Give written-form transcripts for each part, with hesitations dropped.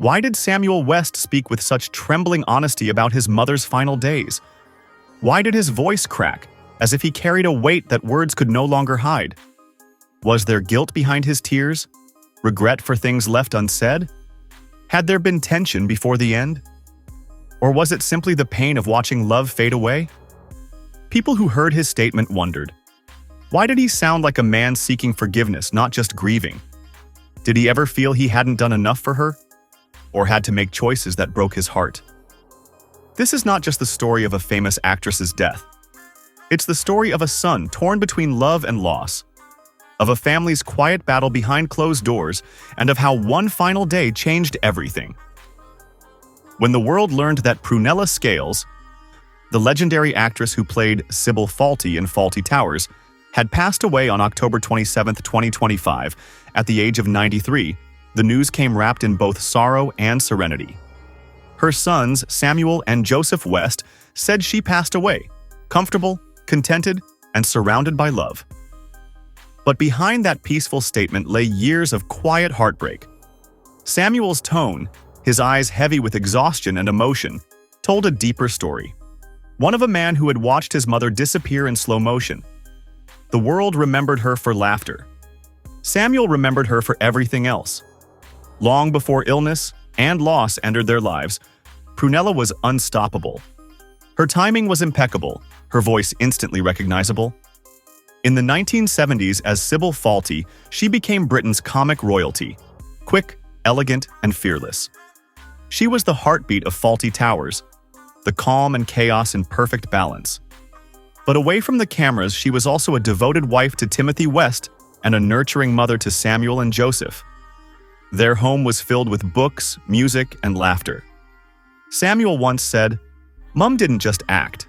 Why did Samuel West speak with such trembling honesty about his mother's final days? Why did his voice crack, as if he carried a weight that words could no longer hide? Was there guilt behind his tears? Regret for things left unsaid? Had there been tension before the end? Or was it simply the pain of watching love fade away? People who heard his statement wondered, why did he sound like a man seeking forgiveness, not just grieving? Did he ever feel he hadn't done enough for her? Or had to make choices that broke his heart? This is not just the story of a famous actress's death. It's the story of a son torn between love and loss, of a family's quiet battle behind closed doors, and of how one final day changed everything. When the world learned that Prunella Scales, the legendary actress who played Sybil Fawlty in Fawlty Towers, had passed away on October 27, 2025, at the age of 93, the news came wrapped in both sorrow and serenity. Her sons, Samuel and Joseph West, said she passed away, comfortable, contented, and surrounded by love. But behind that peaceful statement lay years of quiet heartbreak. Samuel's tone, his eyes heavy with exhaustion and emotion, told a deeper story. One of a man who had watched his mother disappear in slow motion. The world remembered her for laughter. Samuel remembered her for everything else. Long before illness and loss entered their lives, Prunella was unstoppable. Her timing was impeccable, her voice instantly recognizable. In the 1970s, as Sybil Fawlty, she became Britain's comic royalty, quick, elegant, and fearless. She was the heartbeat of Fawlty Towers, the calm and chaos in perfect balance. But away from the cameras, she was also a devoted wife to Timothy West and a nurturing mother to Samuel and Joseph. Their home was filled with books, music, and laughter. Samuel once said, "Mom didn't just act.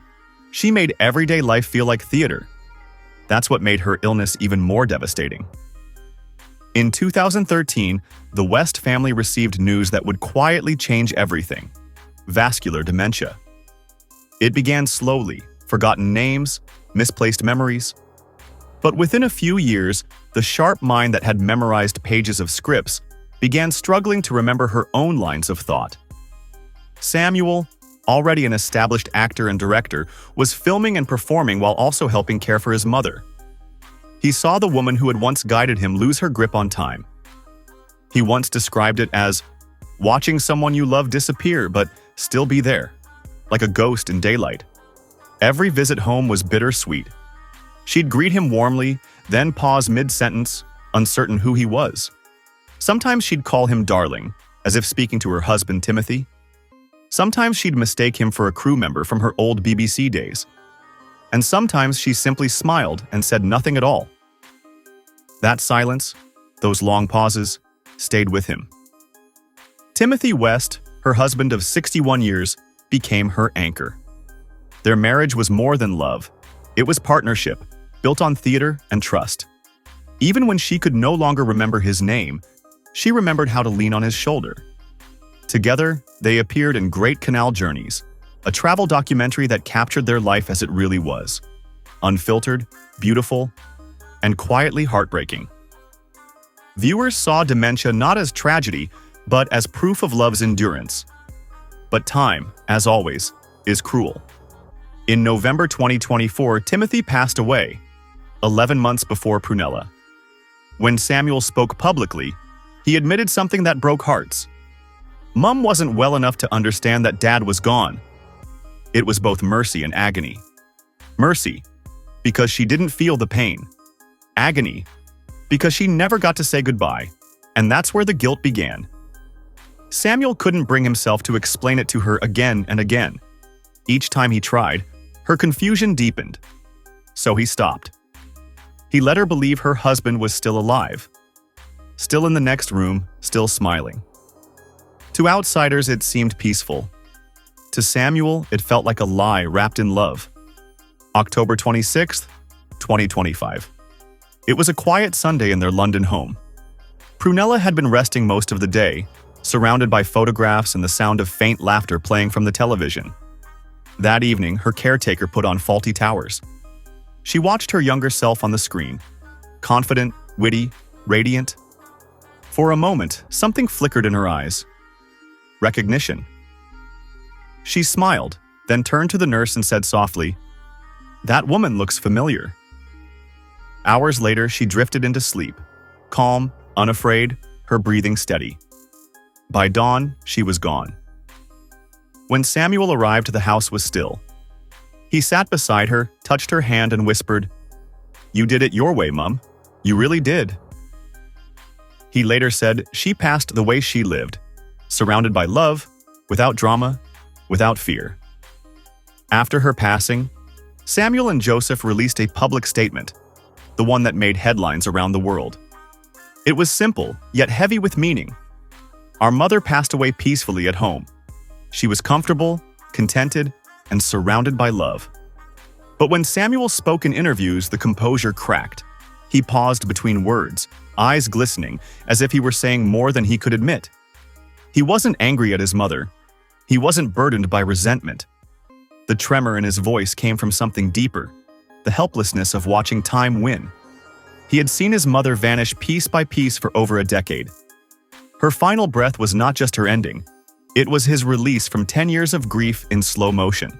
She made everyday life feel like theater." That's what made her illness even more devastating. In 2013, the West family received news that would quietly change everything: vascular dementia. It began slowly, forgotten names, misplaced memories. But within a few years, the sharp mind that had memorized pages of scripts began struggling to remember her own lines of thought. Samuel, already an established actor and director, was filming and performing while also helping care for his mother. He saw the woman who had once guided him lose her grip on time. He once described it as watching someone you love disappear but still be there, like a ghost in daylight. Every visit home was bittersweet. She'd greet him warmly, then pause mid-sentence, uncertain who he was. Sometimes she'd call him darling, as if speaking to her husband Timothy. Sometimes she'd mistake him for a crew member from her old BBC days. And sometimes she simply smiled and said nothing at all. That silence, those long pauses, stayed with him. Timothy West, her husband of 61 years, became her anchor. Their marriage was more than love. It was partnership, built on theater and trust. Even when she could no longer remember his name, she remembered how to lean on his shoulder. Together, they appeared in Great Canal Journeys, a travel documentary that captured their life as it really was: unfiltered, beautiful, and quietly heartbreaking. Viewers saw dementia not as tragedy, but as proof of love's endurance. But time, as always, is cruel. In November 2024, Timothy passed away, 11 months before Prunella. When Samuel spoke publicly, he admitted something that broke hearts. Mom wasn't well enough to understand that Dad was gone. It was both mercy and agony. Mercy, because she didn't feel the pain. Agony, because she never got to say goodbye, and that's where the guilt began. Samuel couldn't bring himself to explain it to her again and again. Each time he tried, her confusion deepened. So he stopped. He let her believe her husband was still alive, still in the next room, still smiling. To outsiders, it seemed peaceful. To Samuel, it felt like a lie wrapped in love. October 26th, 2025. It was a quiet Sunday in their London home. Prunella had been resting most of the day, surrounded by photographs and the sound of faint laughter playing from the television. That evening, her caretaker put on Fawlty Towers. She watched her younger self on the screen, confident, witty, radiant. For a moment, something flickered in her eyes. recognition. She smiled, then turned to the nurse and said softly, "That woman looks familiar." Hours later, she drifted into sleep, calm, unafraid, her breathing steady. By dawn, she was gone. When Samuel arrived, the house was still. He sat beside her, touched her hand, and whispered, "You did it your way, Mum. You really did." He later said she passed the way she lived, surrounded by love, without drama, without fear. After her passing, Samuel and Joseph released a public statement, the one that made headlines around the world. It was simple, yet heavy with meaning. Our mother passed away peacefully at home. She was comfortable, contented, and surrounded by love. But when Samuel spoke in interviews, the composure cracked. He paused between words, eyes glistening, as if he were saying more than he could admit. He wasn't angry at his mother. He wasn't burdened by resentment. The tremor in his voice came from something deeper, the helplessness of watching time win. He had seen his mother vanish piece by piece for over a decade. Her final breath was not just her ending. It was his release from 10 years of grief in slow motion.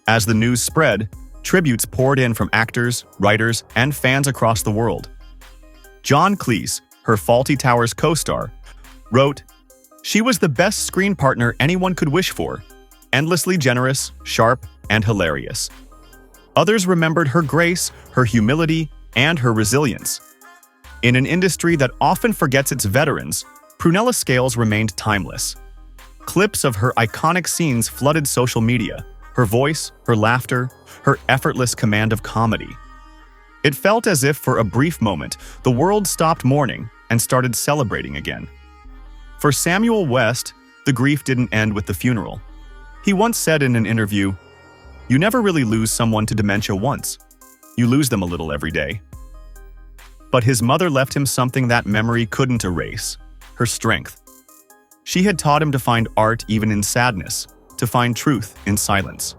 As the news spread, tributes poured in from actors, writers, and fans across the world. John Cleese, her Fawlty Towers co-star, wrote, "She was the best screen partner anyone could wish for, endlessly generous, sharp, and hilarious." Others remembered her grace, her humility, and her resilience. In an industry that often forgets its veterans, Prunella Scales remained timeless. Clips of her iconic scenes flooded social media, her voice, her laughter, her effortless command of comedy. It felt as if for a brief moment, the world stopped mourning and started celebrating again. For Samuel West, the grief didn't end with the funeral. He once said in an interview, "You never really lose someone to dementia once. You lose them a little every day." But his mother left him something that memory couldn't erase: her strength. She had taught him to find art even in sadness, to find truth in silence.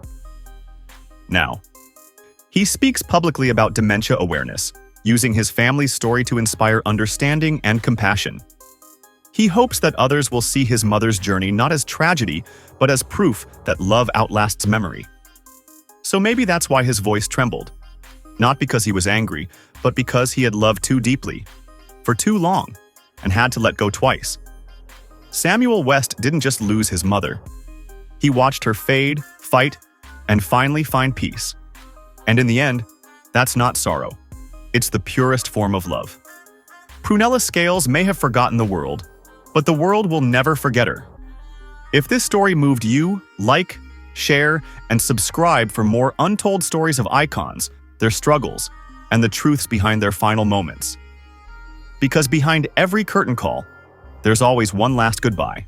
Now, he speaks publicly about dementia awareness, using his family's story to inspire understanding and compassion. He hopes that others will see his mother's journey not as tragedy, but as proof that love outlasts memory. So maybe that's why his voice trembled. Not because he was angry, but because he had loved too deeply, for too long, and had to let go twice. Samuel West didn't just lose his mother. He watched her fade, fight, and finally find peace. And in the end, that's not sorrow. It's the purest form of love. Prunella Scales may have forgotten the world, but the world will never forget her. If this story moved you, like, share, and subscribe for more untold stories of icons, their struggles, and the truths behind their final moments. Because behind every curtain call, there's always one last goodbye.